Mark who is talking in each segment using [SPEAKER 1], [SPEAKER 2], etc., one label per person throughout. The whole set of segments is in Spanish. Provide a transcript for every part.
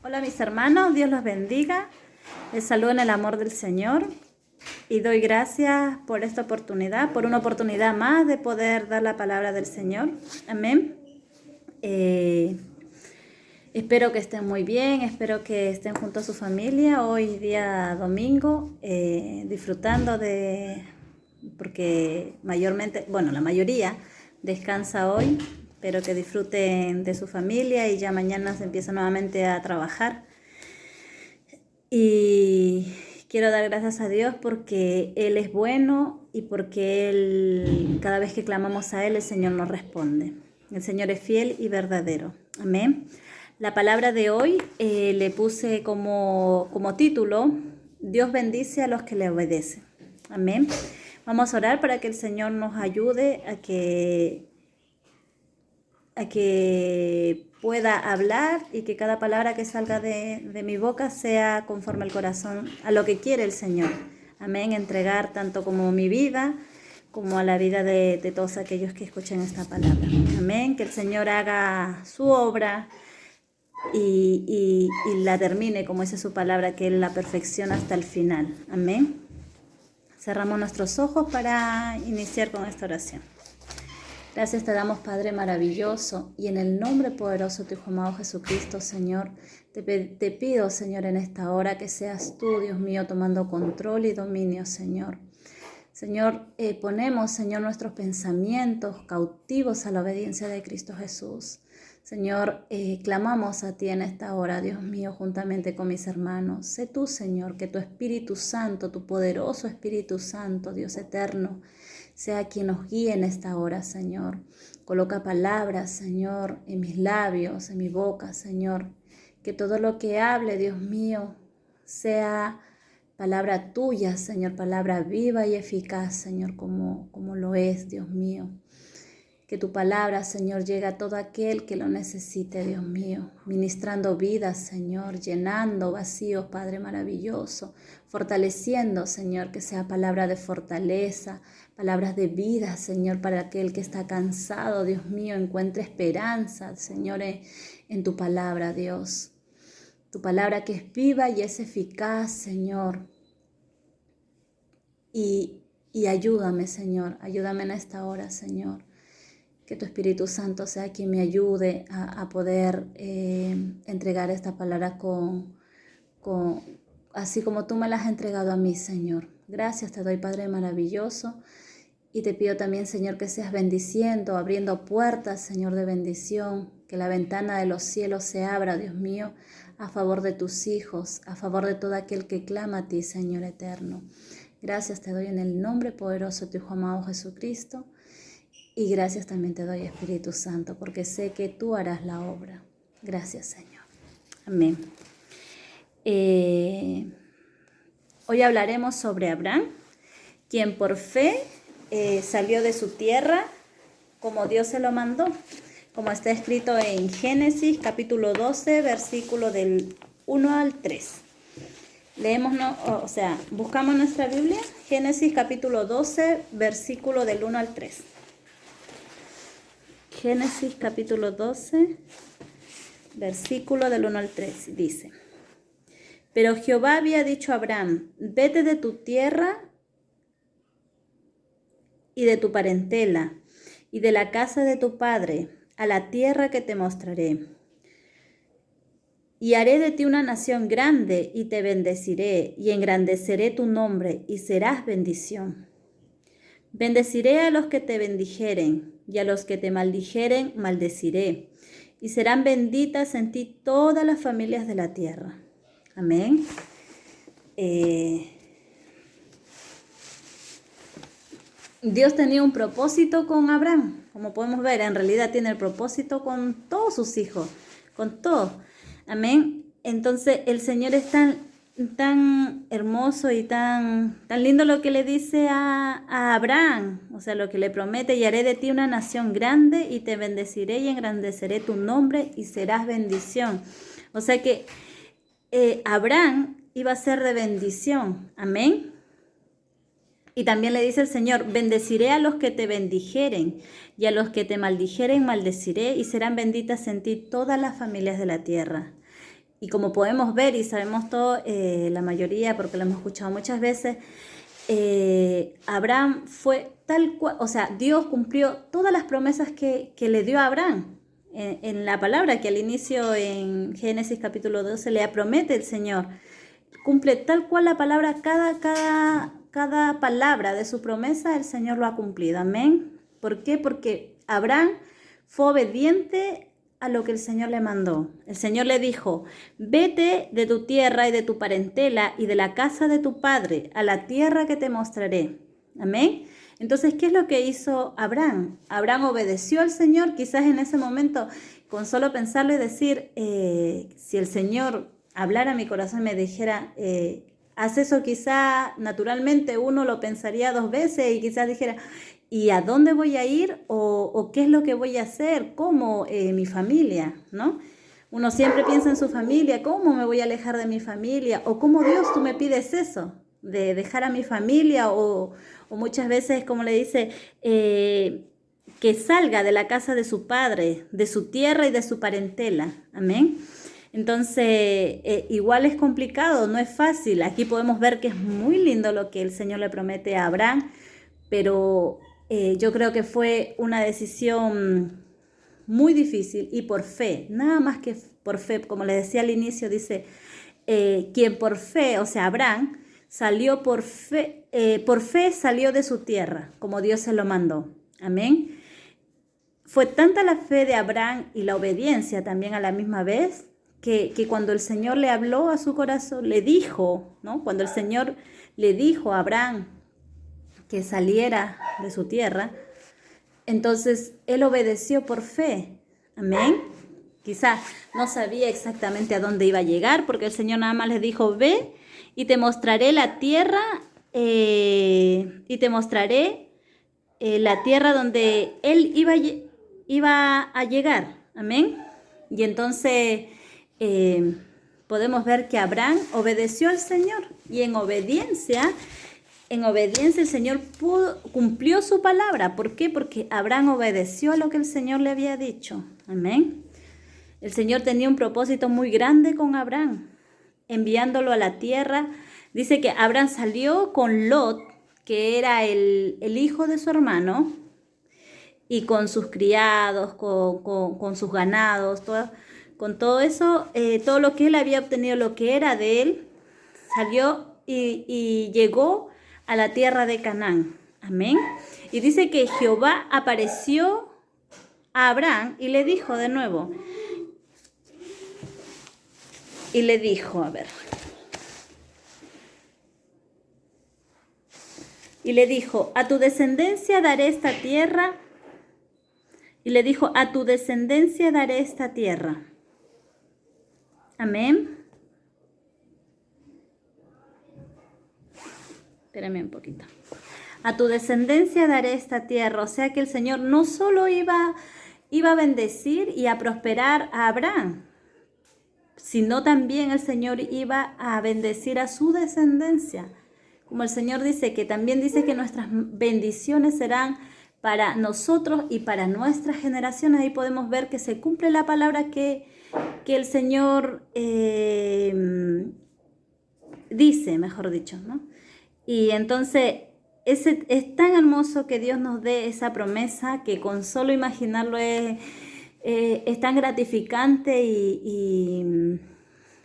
[SPEAKER 1] Hola mis hermanos, Dios los bendiga. Les saludo en el amor del Señor y doy gracias por esta oportunidad, por una oportunidad más de poder dar la palabra del Señor. Amén. Espero que estén muy bien, espero que estén junto a su familia hoy día domingo, disfrutando porque mayormente, la mayoría descansa hoy. Espero que disfruten de su familia y ya mañana se empieza nuevamente a trabajar. Y quiero dar gracias a Dios porque Él es bueno y porque cada vez que clamamos a Él, el Señor nos responde. El Señor es fiel y verdadero. Amén. La palabra de hoy le puse como título: Dios bendice a los que le obedecen. Amén. Vamos a orar para que el Señor nos ayude a que pueda hablar y que cada palabra que salga de mi boca sea conforme al corazón, a lo que quiere el Señor. Amén. Entregar tanto como mi vida, como a la vida de todos aquellos que escuchen esta palabra. Amén. Que el Señor haga su obra y la termine, como dice su palabra, que Él la perfecciona hasta el final. Amén. Cerramos nuestros ojos para iniciar con esta oración. Gracias te damos, Padre maravilloso, y en el nombre poderoso de tu Hijo amado Jesucristo, Señor, te pido, Señor, en esta hora que seas tú, Dios mío, tomando control y dominio, Señor. Señor, ponemos, Señor, nuestros pensamientos cautivos a la obediencia de Cristo Jesús. Señor, clamamos a ti en esta hora, Dios mío, juntamente con mis hermanos. Sé tú, Señor, que tu Espíritu Santo, tu poderoso Espíritu Santo, Dios eterno, sea quien nos guíe en esta hora, Señor. Coloca palabras, Señor, en mis labios, en mi boca, Señor. Que todo lo que hable, Dios mío, sea palabra tuya, Señor, palabra viva y eficaz, Señor, como lo es, Dios mío. Que tu palabra, Señor, llegue a todo aquel que lo necesite, Dios mío, ministrando vidas, Señor, llenando vacíos, Padre maravilloso, fortaleciendo, Señor, que sea palabra de fortaleza, palabras de vida, Señor, para aquel que está cansado, Dios mío, encuentre esperanza, Señor, en tu palabra, Dios. Tu palabra que es viva y es eficaz, Señor. Y ayúdame, Señor, ayúdame en esta hora, Señor. Que tu Espíritu Santo sea quien me ayude a poder entregar esta palabra así como tú me la has entregado a mí, Señor. Gracias te doy, Padre maravilloso. Y te pido también, Señor, que seas bendiciendo, abriendo puertas, Señor, de bendición. Que la ventana de los cielos se abra, Dios mío, a favor de tus hijos, a favor de todo aquel que clama a ti, Señor eterno. Gracias te doy en el nombre poderoso de tu Hijo amado Jesucristo. Y gracias también te doy, Espíritu Santo, porque sé que tú harás la obra. Gracias, Señor. Amén. Hoy hablaremos sobre Abraham, quien por fe salió de su tierra como Dios se lo mandó, como está escrito en Génesis capítulo 12, versículo del 1 al 3. Leemos, buscamos nuestra Biblia, Génesis capítulo 12, versículo del 1 al 3. Génesis capítulo 12, versículo del 1 al 3, dice: Pero Jehová había dicho a Abraham: vete de tu tierra y de tu parentela y de la casa de tu padre a la tierra que te mostraré. Y haré de ti una nación grande y te bendeciré y engrandeceré tu nombre y serás bendición. Bendeciré a los que te bendijeren y a los que te maldijeren maldeciré, y serán benditas en ti todas las familias de la tierra. Amén. Dios tenía un propósito con Abraham, como podemos ver, en realidad tiene el propósito con todos sus hijos, con todos. Amén. Entonces el Señor es tan hermoso y tan lindo lo que le dice a Abraham, o sea, lo que le promete: y haré de ti una nación grande y te bendeciré y engrandeceré tu nombre y serás bendición. O sea que Abraham iba a ser de bendición. Amén. Y también le dice el Señor: bendeciré a los que te bendijeren y a los que te maldijeren maldeciré, y serán benditas en ti todas las familias de la tierra. y como podemos ver y sabemos todo, la mayoría, porque lo hemos escuchado muchas veces, Abraham fue tal cual, o sea, Dios cumplió todas las promesas que le dio a Abraham. En la palabra que al inicio en Génesis capítulo 12 le promete el Señor, cumple tal cual la palabra, cada palabra de su promesa el Señor lo ha cumplido, amén. ¿Por qué? Porque Abraham fue obediente a lo que el Señor le mandó. El Señor le dijo, vete de tu tierra y de tu parentela y de la casa de tu padre a la tierra que te mostraré. Amén. Entonces, ¿qué es lo que hizo Abraham? Abraham obedeció al Señor, quizás en ese momento, con solo pensarlo y decir, si el Señor hablara a mi corazón y me dijera, haz eso, quizá naturalmente uno lo pensaría 2 veces y quizás dijera, ¿y a dónde voy a ir? ¿O qué es lo que voy a hacer? ¿Cómo mi familia? ¿No? Uno siempre piensa en su familia, ¿cómo me voy a alejar de mi familia? ¿O cómo Dios tú me pides eso? De dejar a mi familia o muchas veces, como le dice, que salga de la casa de su padre, de su tierra y de su parentela. Amén. Entonces, igual es complicado, no es fácil. Aquí podemos ver que es muy lindo lo que el Señor le promete a Abraham, pero yo creo que fue una decisión muy difícil y por fe, nada más que por fe, como les decía al inicio, dice, quien por fe, o sea, Abraham, salió por fe salió de su tierra, como Dios se lo mandó. Amén. Fue tanta la fe de Abraham y la obediencia también a la misma vez, que cuando el Señor le habló a su corazón, le dijo, ¿no? Cuando el Señor le dijo a Abraham que saliera de su tierra, entonces él obedeció por fe. Amén. Quizás no sabía exactamente a dónde iba a llegar, porque el Señor nada más le dijo, ve y te mostraré la tierra, y te mostraré la tierra donde él iba a llegar. Amén. Y entonces podemos ver que Abraham obedeció al Señor y en obediencia el Señor cumplió su palabra. ¿Por qué? Porque Abraham obedeció a lo que el Señor le había dicho. Amén. El Señor tenía un propósito muy grande con Abraham, enviándolo a la tierra. Dice que Abraham salió con Lot, que era el hijo de su hermano, y con sus criados, con sus ganados, con todo eso, todo lo que él había obtenido, lo que era de él, salió y llegó a la tierra de Canaán. Amén. Y dice que Jehová apareció a Abraham y le dijo de nuevo, a ver, y le dijo, a tu descendencia daré esta tierra, y le dijo, a tu descendencia daré esta tierra. Amén. Espérame un poquito. A tu descendencia daré esta tierra. O sea que el Señor no solo iba a bendecir y a prosperar a Abraham, sino también el Señor iba a bendecir a su descendencia. Como el Señor dice, que también dice que nuestras bendiciones serán para nosotros y para nuestras generaciones. Ahí podemos ver que se cumple la palabra que el Señor dice, mejor dicho, ¿no? Y entonces es tan hermoso que Dios nos dé esa promesa que con solo imaginarlo es tan gratificante y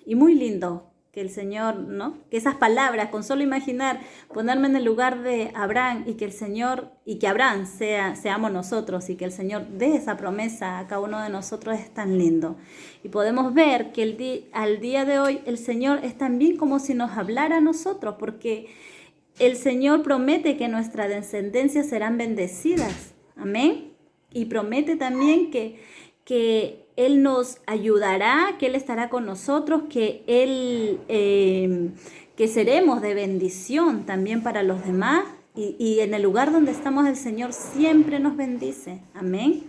[SPEAKER 1] muy lindo que el Señor, ¿no? Que esas palabras, con solo imaginar, ponerme en el lugar de Abraham y que el Señor, y que Abraham seamos nosotros y que el Señor dé esa promesa a cada uno de nosotros es tan lindo. Y podemos ver que al día de hoy el Señor es también como si nos hablara a nosotros, porque el Señor promete que nuestras descendencias serán bendecidas. Amén. Y promete también que Él nos ayudará, que Él estará con nosotros, que que seremos de bendición también para los demás. Y en el lugar donde estamos el Señor siempre nos bendice. Amén.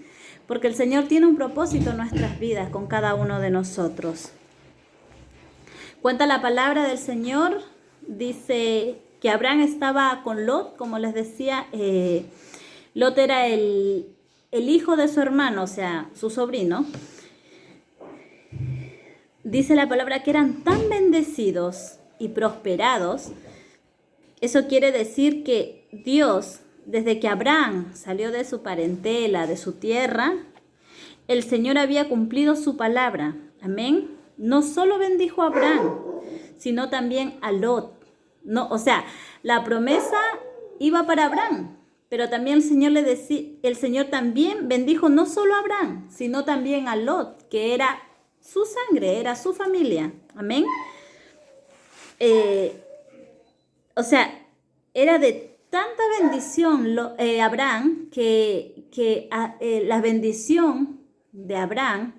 [SPEAKER 1] Porque el Señor tiene un propósito en nuestras vidas con cada uno de nosotros. Cuenta la palabra del Señor, dice que Abraham estaba con Lot, como les decía, Lot era el hijo de su hermano, o sea, su sobrino. dice la palabra que eran tan bendecidos y prosperados. Eso quiere decir que Dios, desde que Abraham salió de su parentela, de su tierra, el Señor había cumplido su palabra. Amén. No solo bendijo a Abraham, sino también a Lot. No, o sea, la promesa iba para Abraham, pero también el Señor también bendijo no solo a Abraham, sino también a Lot, que era su sangre, era su familia. Amén. O sea, era de tanta bendición Abraham que la bendición de Abraham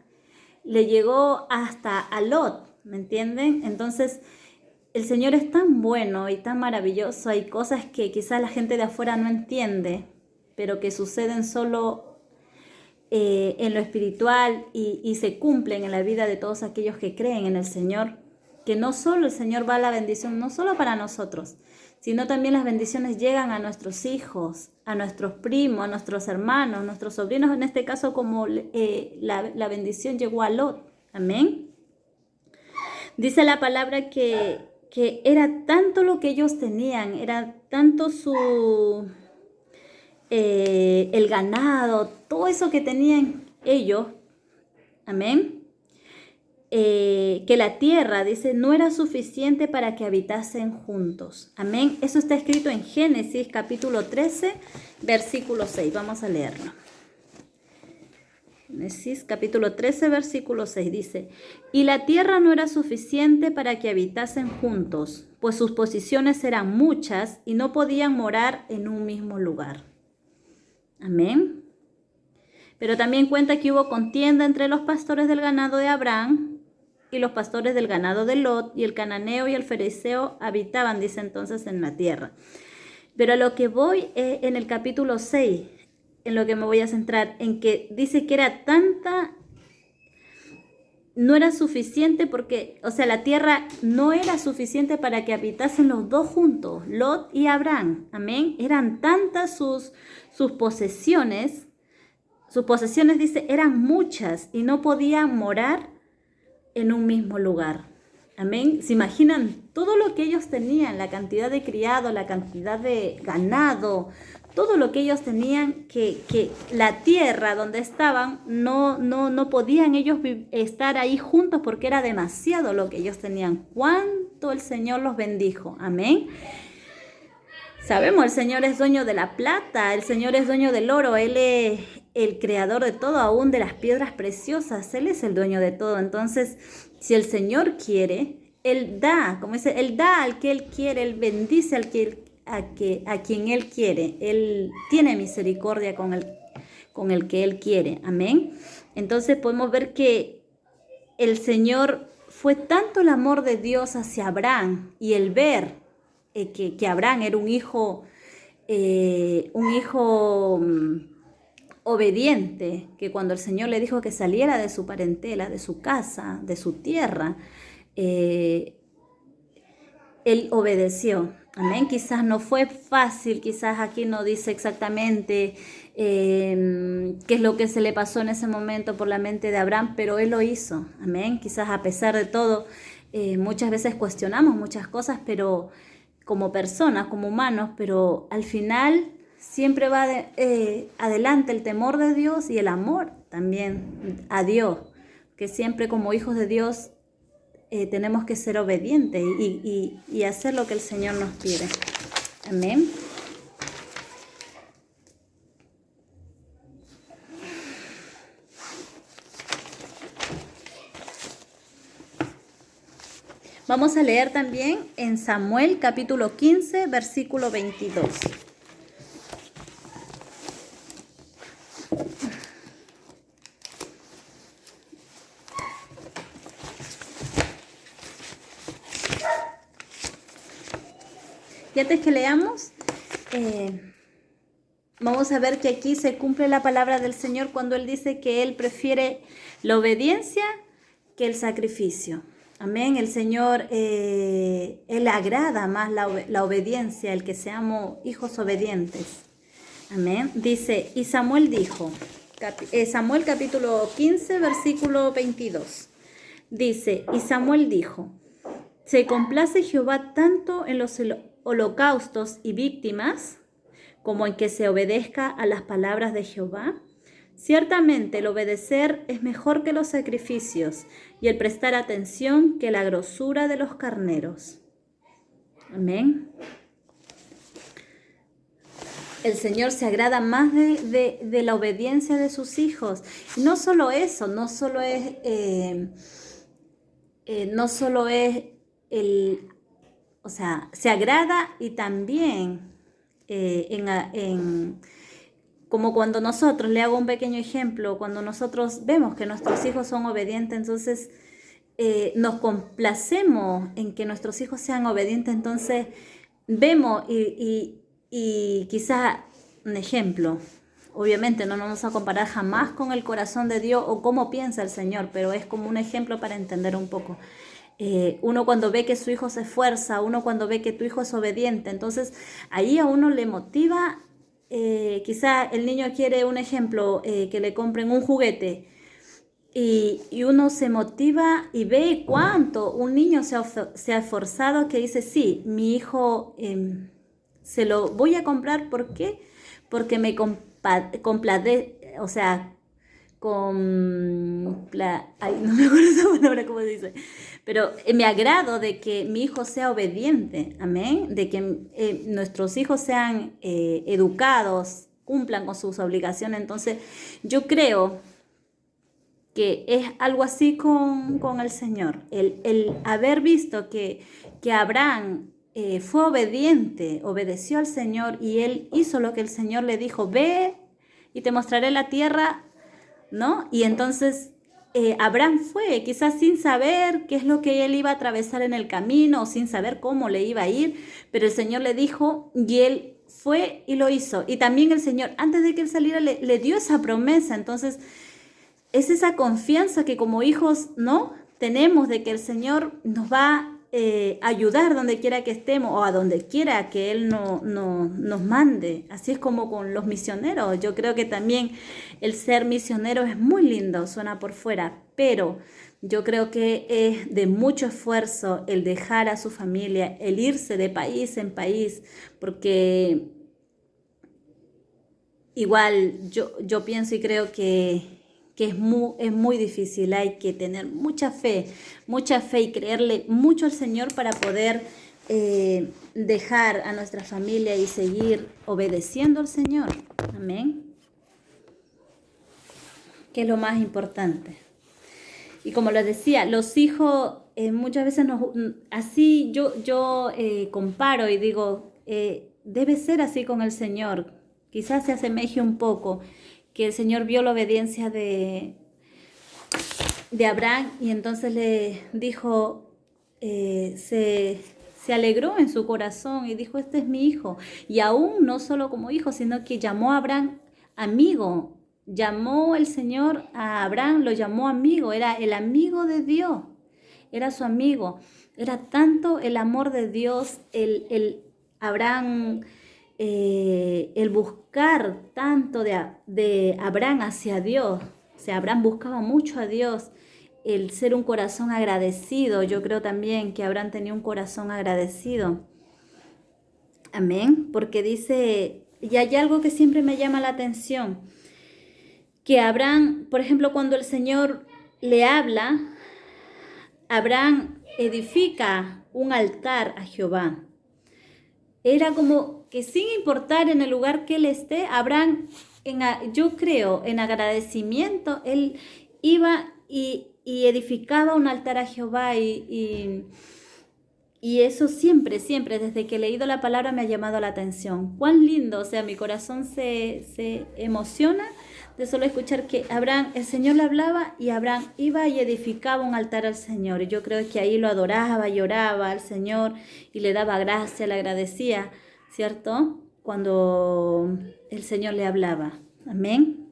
[SPEAKER 1] le llegó hasta a Lot, ¿me entienden? Entonces, el Señor es tan bueno y tan maravilloso. Hay cosas que quizás la gente de afuera no entiende, pero que suceden solo en lo espiritual y se cumplen en la vida de todos aquellos que creen en el Señor. Que no solo el Señor va a la bendición, no solo para nosotros, sino también las bendiciones llegan a nuestros hijos, a nuestros primos, a nuestros hermanos, nuestros sobrinos, en este caso como la bendición llegó a Lot. Amén. Dice la palabra que era tanto lo que ellos tenían, era tanto el ganado, todo eso que tenían ellos, amén, que la tierra, dice, no era suficiente para que habitasen juntos. Amén. Eso está escrito en Génesis capítulo 13, versículo 6. Vamos a leerlo. Génesis capítulo 13, versículo 6 dice: y la tierra no era suficiente para que habitasen juntos, pues sus posiciones eran muchas y no podían morar en un mismo lugar. Amén. Pero también cuenta que hubo contienda entre los pastores del ganado de Abraham y los pastores del ganado de Lot, y el cananeo y el fereceo habitaban, dice entonces, en la tierra. Pero a lo que voy en el capítulo 6, en lo que me voy a centrar, en que dice que era tanta, no era suficiente porque, o sea, la tierra no era suficiente para que habitasen los dos juntos, Lot y Abraham. Amén. Eran tantas sus posesiones. Sus posesiones, dice, eran muchas y no podían morar en un mismo lugar. Amén. ¿Se imaginan todo lo que ellos tenían? La cantidad de criados, la cantidad de ganado, todo lo que ellos tenían, que la tierra donde estaban no podían ellos estar ahí juntos porque era demasiado lo que ellos tenían. ¿Cuánto el Señor los bendijo? Amén. Sabemos, el Señor es dueño de la plata, el Señor es dueño del oro, Él es el creador de todo, aún de las piedras preciosas, Él es el dueño de todo. Entonces, si el Señor quiere, Él da, como dice, Él da al que Él quiere, Él bendice a quien Él quiere, Él tiene misericordia con el que Él quiere. Amén. Entonces podemos ver que el Señor fue tanto el amor de Dios hacia Abraham y el ver que Abraham era un hijo obediente, que cuando el Señor le dijo que saliera de su parentela, de su casa, de su tierra, él obedeció. Amén. Quizás no fue fácil, quizás aquí no dice exactamente qué es lo que se le pasó en ese momento por la mente de Abraham, pero él lo hizo. Amén. Quizás a pesar de todo, muchas veces cuestionamos muchas cosas, pero como personas, como humanos, pero al final siempre va adelante el temor de Dios y el amor también a Dios, que siempre como hijos de Dios tenemos que ser obedientes y hacer lo que el Señor nos pide. Amén. Vamos a leer también en Samuel capítulo 15, versículo 22. Y antes que leamos, vamos a ver que aquí se cumple la palabra del Señor cuando Él dice que Él prefiere la obediencia que el sacrificio. Amén. El Señor, Él agrada más la obediencia, el que seamos hijos obedientes. Amén. Dice, y Samuel dijo, Samuel capítulo 15, versículo 22. Dice, y Samuel dijo, ¿se complace Jehová tanto en los holocaustos y víctimas como en que se obedezca a las palabras de Jehová? Ciertamente el obedecer es mejor que los sacrificios y el prestar atención que la grosura de los carneros. Amén. El Señor se agrada más de la obediencia de sus hijos. No solo eso, no solo es o sea, se agrada y también como cuando nosotros, le hago un pequeño ejemplo, cuando nosotros vemos que nuestros hijos son obedientes, entonces nos complacemos en que nuestros hijos sean obedientes, entonces vemos y quizá un ejemplo, obviamente no nos vamos a comparar jamás con el corazón de Dios o cómo piensa el Señor, pero es como un ejemplo para entender un poco. Uno cuando ve que su hijo se esfuerza, uno cuando ve que tu hijo es obediente, entonces ahí a uno le motiva, quizá el niño quiere un ejemplo, que le compren un juguete y uno se motiva y ve cuánto un niño se ha esforzado, que dice, sí, mi hijo se lo voy a comprar, ¿por qué? Porque me o sea, ay, no me acuerdo esa palabra, ¿cómo se dice? Pero me agrado de que mi hijo sea obediente, amén, de que nuestros hijos sean educados, cumplan con sus obligaciones. Entonces, yo creo que es algo así con el Señor. El haber visto que Abraham fue obediente, obedeció al Señor y él hizo lo que el Señor le dijo, ve y te mostraré la tierra, ¿no? Y entonces Abraham fue, quizás sin saber qué es lo que él iba a atravesar en el camino o sin saber cómo le iba a ir, pero el Señor le dijo y él fue y lo hizo. Y también el Señor, antes de que él saliera, le dio esa promesa. Entonces, es esa confianza que como hijos, ¿no? Tenemos de que el Señor nos va a ayudar donde quiera que estemos o a donde quiera que Él nos mande. Así es como con los misioneros. Yo creo que también el ser misionero es muy lindo, suena por fuera, pero yo creo que es de mucho esfuerzo el dejar a su familia, el irse de país en país, porque igual yo pienso y creo que es muy difícil. Hay que tener mucha fe y creerle mucho al Señor para poder dejar a nuestra familia y seguir obedeciendo al Señor. Amén. Que es lo más importante. Y como les decía, los hijos muchas veces así yo comparo y digo, debe ser así con el Señor. Quizás se asemeje un poco, que el Señor vio la obediencia de Abraham y entonces le dijo, se alegró en su corazón y dijo, este es mi hijo. Y aún no solo como hijo, sino que llamó a Abraham amigo. Llamó el Señor a Abraham, lo llamó amigo, era el amigo de Dios, era su amigo. Era tanto el amor de Dios, el Abraham, el buscar tanto de Abraham hacia Dios. O sea, Abraham buscaba mucho a Dios, el ser un corazón agradecido. Yo creo también que Abraham tenía un corazón agradecido. Amén, porque dice, y hay algo que siempre me llama la atención, que Abraham, por ejemplo, cuando el Señor le habla, Abraham edifica un altar a Jehová. Era como que sin importar en el lugar que él esté, Abraham, yo creo, en agradecimiento, él iba y edificaba un altar a Jehová y eso siempre, desde que he leído la palabra me ha llamado la atención. Cuán lindo, o sea, mi corazón se emociona de solo escuchar que Abraham, el Señor le hablaba y Abraham iba y edificaba un altar al Señor. Y yo creo que ahí lo adoraba, lloraba al Señor y le daba gracia, le agradecía, ¿cierto? Cuando el Señor le hablaba. Amén.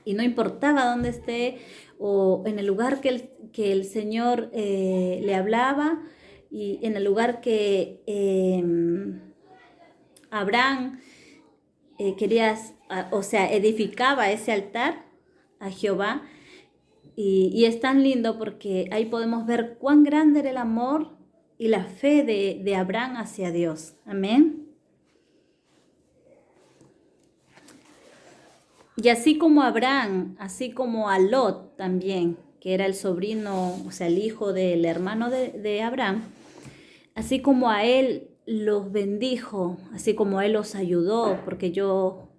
[SPEAKER 1] Y no importaba dónde esté o en el lugar que el Señor le hablaba y en el lugar que Abraham quería, o sea, edificaba ese altar a Jehová Y es tan lindo porque ahí podemos ver cuán grande era el amor y la fe de Abraham hacia Dios. Amén. Y así como Abraham, así como a Lot también, que era el sobrino, o sea, el hijo del hermano de Abraham, así como a él los bendijo, así como a él los ayudó, porque yo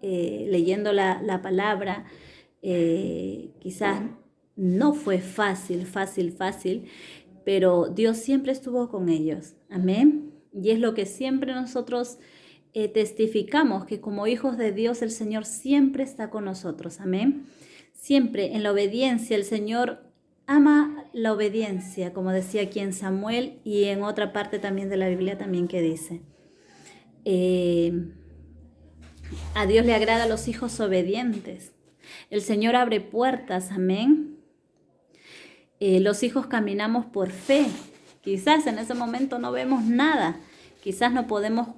[SPEAKER 1] leyendo la palabra, quizás no fue fácil, pero Dios siempre estuvo con ellos. Amén. Y es lo que siempre nosotros testificamos, que como hijos de Dios el Señor siempre está con nosotros. Amén. Siempre en la obediencia, el Señor ama la obediencia, como decía aquí en Samuel y en otra parte también de la Biblia también que dice. A Dios le agrada a los hijos obedientes. El Señor abre puertas, amén. Los hijos caminamos por fe. Quizás en ese momento no vemos nada. Quizás no podemos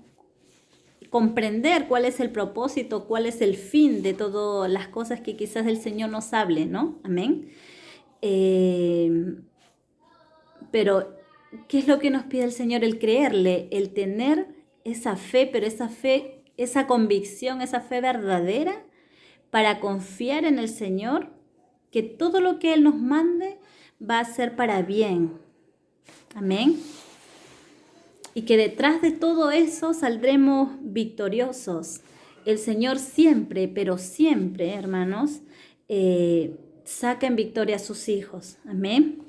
[SPEAKER 1] comprender cuál es el propósito, cuál es el fin de todas las cosas que quizás el Señor nos hable, ¿no? Amén. Pero, ¿qué es lo que nos pide el Señor? El creerle, el tener esa fe, pero esa fe, esa convicción, esa fe verdadera para confiar en el Señor, que todo lo que Él nos mande va a ser para bien. Amén. Y que detrás de todo eso saldremos victoriosos. El Señor siempre, pero siempre, hermanos, saca en victoria a sus hijos. Amén.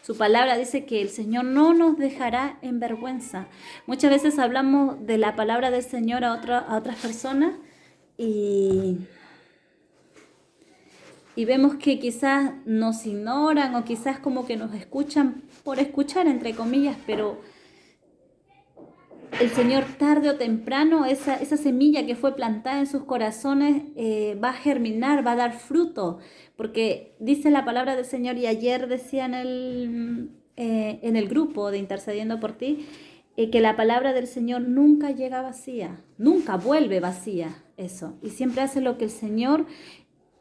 [SPEAKER 1] Su palabra dice que el Señor no nos dejará en vergüenza. Muchas veces hablamos de la palabra del Señor a otras personas y vemos que quizás nos ignoran o quizás como que nos escuchan por escuchar, entre comillas, pero el Señor tarde o temprano, esa semilla que fue plantada en sus corazones va a germinar, va a dar fruto, porque dice la palabra del Señor, y ayer decía en el grupo de Intercediendo por Ti, que la palabra del Señor nunca llega vacía, nunca vuelve vacía, eso, y siempre hace lo que el Señor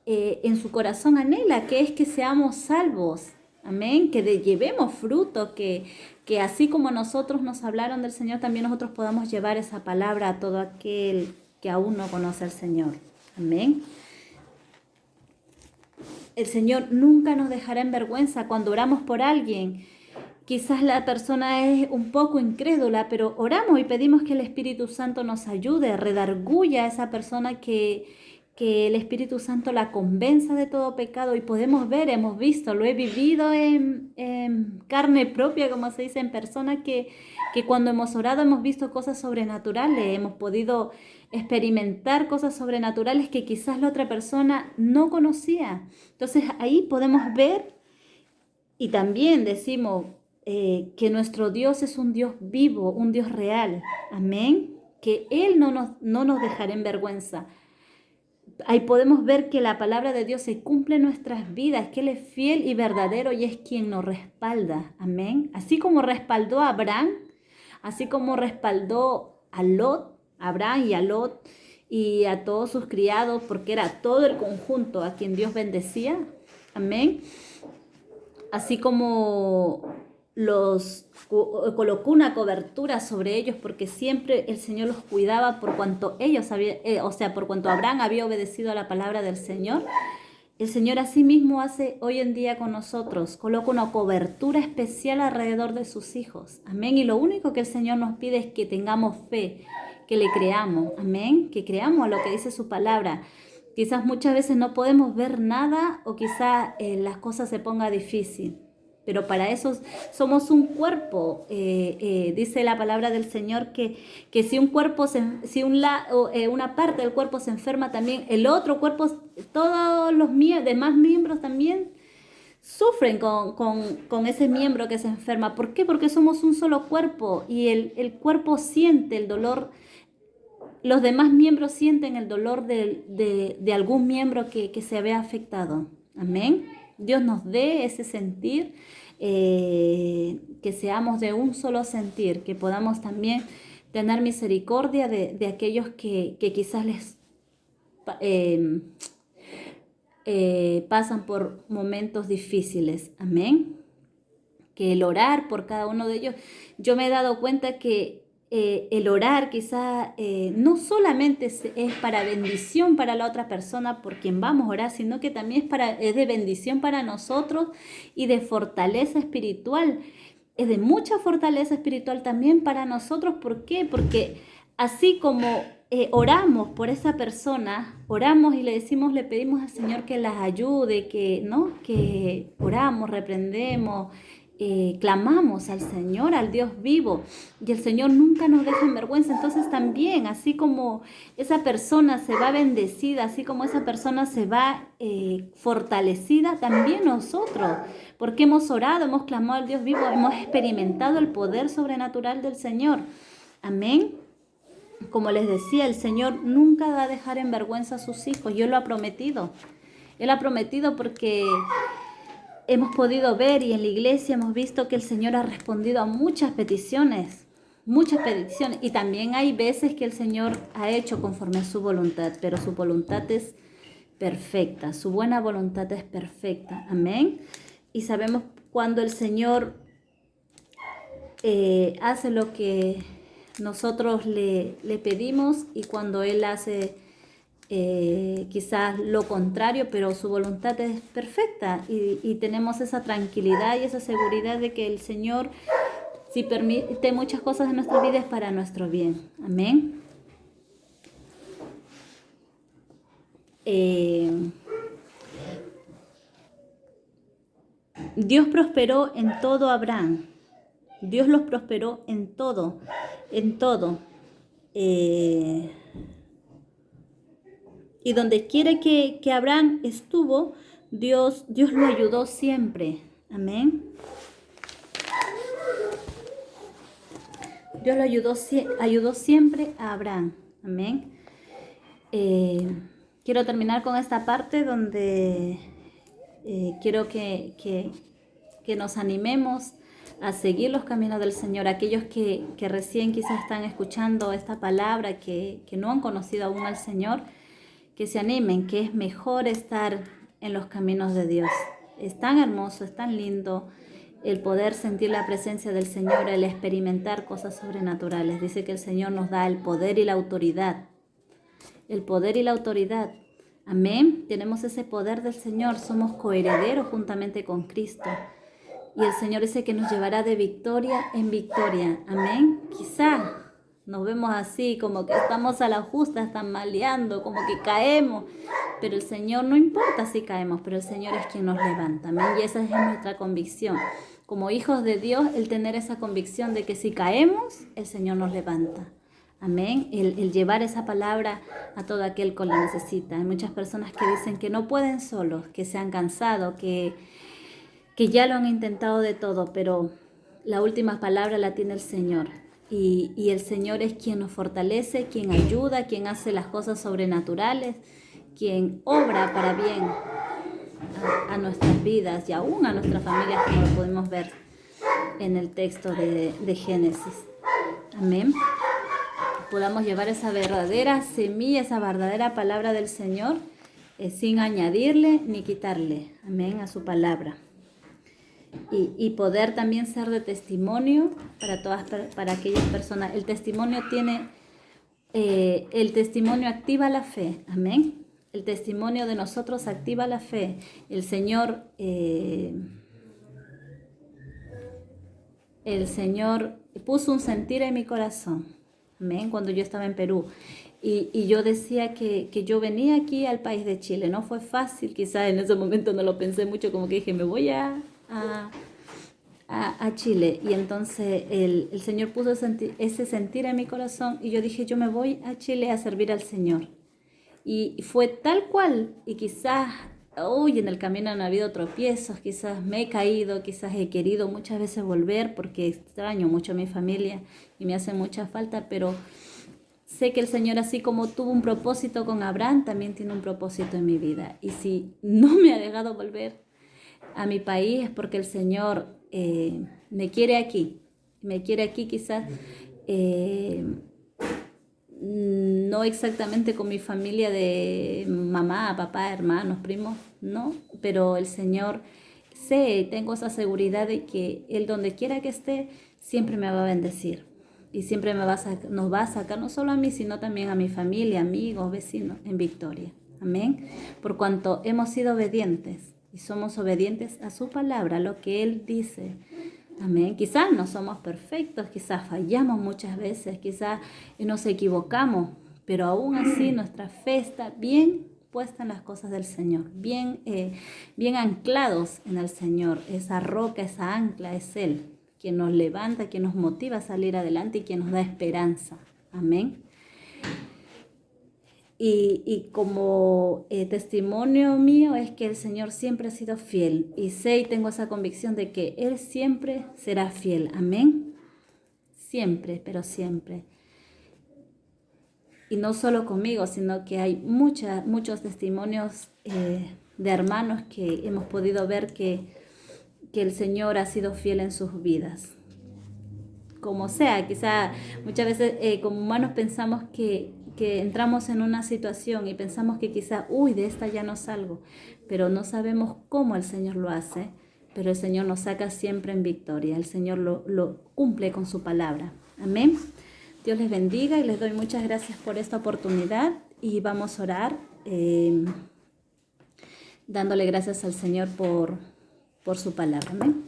[SPEAKER 1] en su corazón anhela, que es que seamos salvos. Amén, que llevemos fruto, que así como nosotros nos hablaron del Señor, también nosotros podamos llevar esa palabra a todo aquel que aún no conoce al Señor. Amén. El Señor nunca nos dejará en vergüenza cuando oramos por alguien. Quizás la persona es un poco incrédula, pero oramos y pedimos que el Espíritu Santo nos ayude, redarguya a esa persona, que el Espíritu Santo la convenza de todo pecado, y podemos ver, hemos visto, lo he vivido en carne propia, como se dice, en persona, que cuando hemos orado hemos visto cosas sobrenaturales, hemos podido experimentar cosas sobrenaturales que quizás la otra persona no conocía. Entonces ahí podemos ver y también decimos que nuestro Dios es un Dios vivo, un Dios real. Amén. Que Él no nos dejará en vergüenza. Ahí podemos ver que la palabra de Dios se cumple en nuestras vidas, que Él es fiel y verdadero y es quien nos respalda. Amén. Así como respaldó a Abraham, así como respaldó a Lot, a Abraham y a Lot y a todos sus criados, porque era todo el conjunto a quien Dios bendecía. Amén. Así como colocó una cobertura sobre ellos, porque siempre el Señor los cuidaba por cuanto ellos por cuanto Abraham había obedecido a la palabra del Señor. El Señor asimismo hace hoy en día con nosotros, coloca una cobertura especial alrededor de sus hijos. Amén. Y lo único que el Señor nos pide es que tengamos fe, que le creamos. Amén. Que creamos a lo que dice su palabra. Quizás muchas veces no podemos ver nada o quizás las cosas se pongan difícil. Pero para eso somos un cuerpo. Dice la palabra del Señor que si un cuerpo, una parte del cuerpo se enferma, también el otro cuerpo, todos los demás miembros también sufren con ese miembro que se enferma. ¿Por qué? Porque somos un solo cuerpo y el cuerpo siente el dolor. Los demás miembros sienten el dolor de algún miembro que se vea afectado. Amén. Dios nos dé ese sentir, que seamos de un solo sentir, que podamos también tener misericordia de aquellos que quizás pasan por momentos difíciles. Amén. Que el orar por cada uno de ellos, yo me he dado cuenta que el orar quizá no solamente es para bendición para la otra persona por quien vamos a orar, sino que también es de bendición para nosotros y de fortaleza espiritual. Es de mucha fortaleza espiritual también para nosotros. ¿Por qué? Porque así como oramos por esa persona, oramos y le decimos, le pedimos al Señor que las ayude, que oramos, reprendemos, clamamos al Señor, al Dios vivo, y el Señor nunca nos deja en vergüenza. Entonces también, así como esa persona se va bendecida, así como esa persona se va fortalecida, también nosotros, porque hemos orado, hemos clamado al Dios vivo, hemos experimentado el poder sobrenatural del Señor. Amén. Como les decía, el Señor nunca va a dejar en vergüenza a sus hijos. Yo lo ha prometido. Él ha prometido porque hemos podido ver y en la iglesia hemos visto que el Señor ha respondido a muchas peticiones. Y también hay veces que el Señor ha hecho conforme a su voluntad, pero su voluntad es perfecta, su buena voluntad es perfecta. Amén. Y sabemos cuando el Señor hace lo que nosotros le pedimos y cuando Él hace quizás lo contrario, pero su voluntad es perfecta y tenemos esa tranquilidad y esa seguridad de que el Señor, si permite muchas cosas en nuestra vida, es para nuestro bien. Amén. Dios prosperó en todo a Abraham. Dios los prosperó en todo, en todo. Y donde quiera que Abraham estuvo, Dios lo ayudó siempre. Amén. Dios lo ayudó siempre a Abraham. Amén. Quiero terminar con esta parte donde quiero que nos animemos a seguir los caminos del Señor. Aquellos que recién quizás están escuchando esta palabra, que no han conocido aún al Señor, que se animen, que es mejor estar en los caminos de Dios. Es tan hermoso, es tan lindo el poder sentir la presencia del Señor, el experimentar cosas sobrenaturales. Dice que el Señor nos da el poder y la autoridad. El poder y la autoridad. Amén. Tenemos ese poder del Señor. Somos coherederos juntamente con Cristo. Y el Señor dice que nos llevará de victoria en victoria. Amén. Quizá nos vemos así, como que estamos a la justa, están maleando, como que caemos. Pero el Señor, no importa si caemos, pero el Señor es quien nos levanta. Amén. Y esa es nuestra convicción. Como hijos de Dios, el tener esa convicción de que si caemos, el Señor nos levanta. Amén. El llevar esa palabra a todo aquel que la necesita. Hay muchas personas que dicen que no pueden solos, que se han cansado, que ya lo han intentado de todo, pero la última palabra la tiene el Señor. Y el Señor es quien nos fortalece, quien ayuda, quien hace las cosas sobrenaturales, quien obra para bien a nuestras vidas y aún a nuestras familias, como lo podemos ver en el texto de Génesis. Amén. Podamos llevar esa verdadera semilla, esa verdadera palabra del Señor, sin añadirle ni quitarle, amén, a su palabra. Y poder también ser de testimonio para aquellas personas. El testimonio activa la fe, amén. El testimonio de nosotros activa la fe. El Señor puso un sentir en mi corazón, amén, cuando yo estaba en Perú. Y yo decía que yo venía aquí al país de Chile. No fue fácil, quizás en ese momento no lo pensé mucho, como que dije, me voy a Chile. Y entonces el Señor puso ese sentir en mi corazón y yo dije, yo me voy a Chile a servir al Señor. Y fue tal cual. Y quizás hoy en el camino han habido tropiezos, quizás me he caído, quizás he querido muchas veces volver porque extraño mucho a mi familia y me hace mucha falta, pero sé que el Señor, así como tuvo un propósito con Abraham, también tiene un propósito en mi vida. Y si no me ha dejado volver a mi país es porque el Señor me quiere aquí. Me quiere aquí quizás no exactamente con mi familia de mamá, papá, hermanos, primos, no, pero el Señor sé, tengo esa seguridad de que Él donde quiera que esté, siempre me va a bendecir. Y siempre nos va a sacar no solo a mí, sino también a mi familia, amigos, vecinos, en victoria. Amén. Por cuanto hemos sido obedientes y somos obedientes a su palabra, a lo que Él dice. Amén. Quizás no somos perfectos, quizás fallamos muchas veces, quizás nos equivocamos, pero aún así nuestra fe está bien puesta en las cosas del Señor, bien anclados en el Señor. Esa roca, esa ancla es Él, quien nos levanta, quien nos motiva a salir adelante y quien nos da esperanza. Amén. Y como testimonio mío es que el Señor siempre ha sido fiel y sé y tengo esa convicción de que Él siempre será fiel. Amén. Siempre, pero siempre. Y no solo conmigo, sino que hay muchos testimonios de hermanos que hemos podido ver que el Señor ha sido fiel en sus vidas. Como sea, quizá muchas veces como humanos pensamos que entramos en una situación y pensamos que quizá, de esta ya no salgo, pero no sabemos cómo el Señor lo hace, pero el Señor nos saca siempre en victoria, el Señor lo cumple con su palabra. Amén. Dios les bendiga y les doy muchas gracias por esta oportunidad y vamos a orar dándole gracias al Señor por su palabra. Amén.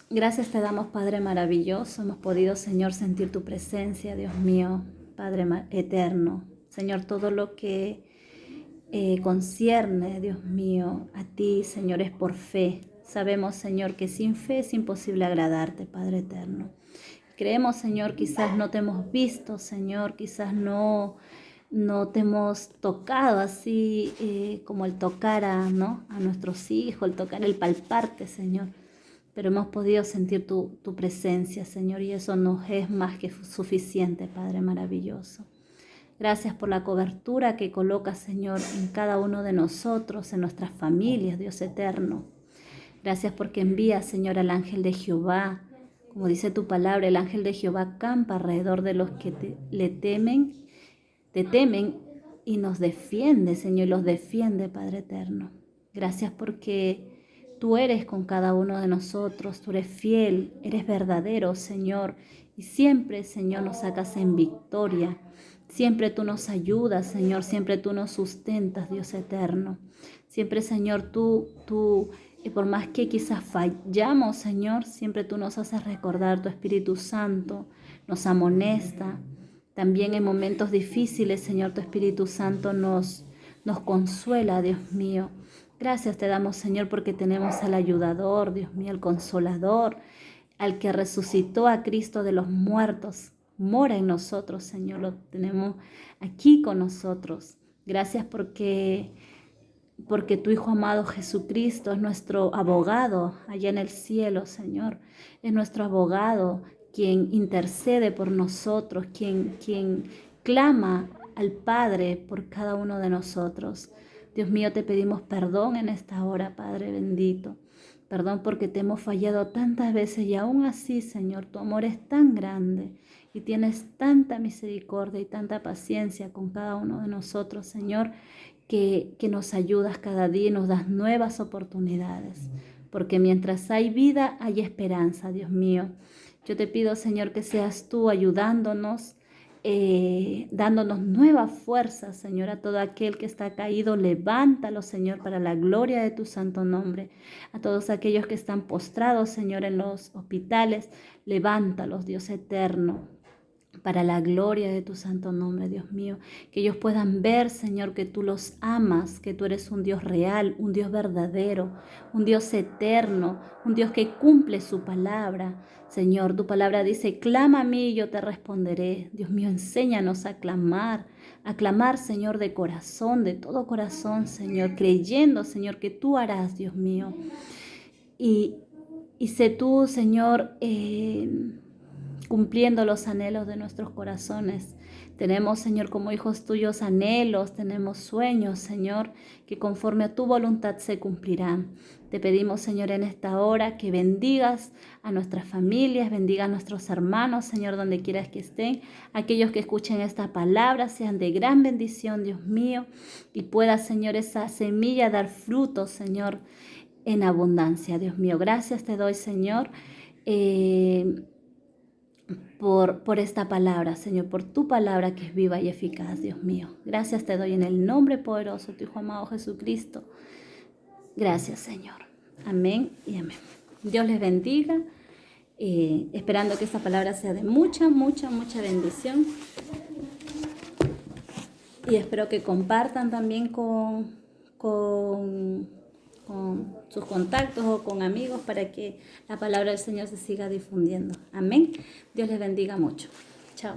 [SPEAKER 1] Gracias te damos, Padre maravilloso. Hemos podido, Señor, sentir tu presencia, Dios mío, Padre eterno. Señor, todo lo que concierne, Dios mío, a ti, Señor, es por fe. Sabemos, Señor, que sin fe es imposible agradarte, Padre eterno. Creemos, Señor, quizás no te hemos visto, Señor, quizás no te hemos tocado así como el tocar a nuestros hijos, el tocar, el palparte, Señor. Pero hemos podido sentir tu presencia, Señor, y eso nos es más que suficiente, Padre maravilloso. Gracias por la cobertura que colocas, Señor, en cada uno de nosotros, en nuestras familias, Dios eterno. Gracias porque envías, Señor, al ángel de Jehová. Como dice tu palabra, el ángel de Jehová campa alrededor de los que te temen y nos defiende, Señor, y los defiende, Padre eterno. Gracias porque tú eres con cada uno de nosotros, tú eres fiel, eres verdadero, Señor, y siempre, Señor, nos sacas en victoria. Siempre tú nos ayudas, Señor, siempre tú nos sustentas, Dios eterno. Siempre, Señor, tú y por más que quizás fallamos, Señor, siempre tú nos haces recordar, tu Espíritu Santo nos amonesta. También en momentos difíciles, Señor, tu Espíritu Santo nos consuela, Dios mío. Gracias te damos, Señor, porque tenemos al ayudador, Dios mío, al consolador, al que resucitó a Cristo de los muertos. Mora en nosotros, Señor, lo tenemos aquí con nosotros. Gracias porque tu Hijo amado Jesucristo es nuestro abogado allá en el cielo, Señor. Es nuestro abogado quien intercede por nosotros, quien clama al Padre por cada uno de nosotros. Dios mío, te pedimos perdón en esta hora, Padre bendito. Perdón porque te hemos fallado tantas veces y aún así, Señor, tu amor es tan grande y tienes tanta misericordia y tanta paciencia con cada uno de nosotros, Señor, que nos ayudas cada día y nos das nuevas oportunidades. Porque mientras hay vida, hay esperanza, Dios mío. Yo te pido, Señor, que seas tú ayudándonos, dándonos nueva fuerza, Señor, a todo aquel que está caído. Levántalo, Señor, para la gloria de tu santo nombre. A todos aquellos que están postrados, Señor, en los hospitales, levántalos, Dios eterno, para la gloria de tu santo nombre, Dios mío. Que ellos puedan ver, Señor, que tú los amas, que tú eres un Dios real, un Dios verdadero, un Dios eterno, un Dios que cumple su palabra. Señor, tu palabra dice, clama a mí y yo te responderé. Dios mío, enséñanos a clamar, Señor, de corazón, de todo corazón, Señor, creyendo, Señor, que tú harás, Dios mío. Y sé tú, Señor, cumpliendo los anhelos de nuestros corazones. Tenemos, Señor, como hijos tuyos anhelos, tenemos sueños, Señor, que conforme a tu voluntad se cumplirán. Te pedimos, Señor, en esta hora que bendigas a nuestras familias, bendiga a nuestros hermanos, Señor, donde quieras que estén. Aquellos que escuchen esta palabra sean de gran bendición, Dios mío, y pueda, Señor, esa semilla dar frutos, Señor, en abundancia. Dios mío, gracias te doy, Señor, por esta palabra, Señor, por tu palabra que es viva y eficaz, Dios mío. Gracias te doy en el nombre poderoso de tu Hijo amado Jesucristo. Gracias, Señor. Amén y amén. Dios les bendiga, esperando que esta palabra sea de mucha, mucha, mucha bendición. Y espero que compartan también con sus contactos o con amigos para que la palabra del Señor se siga difundiendo. Amén. Dios les bendiga mucho. Chao.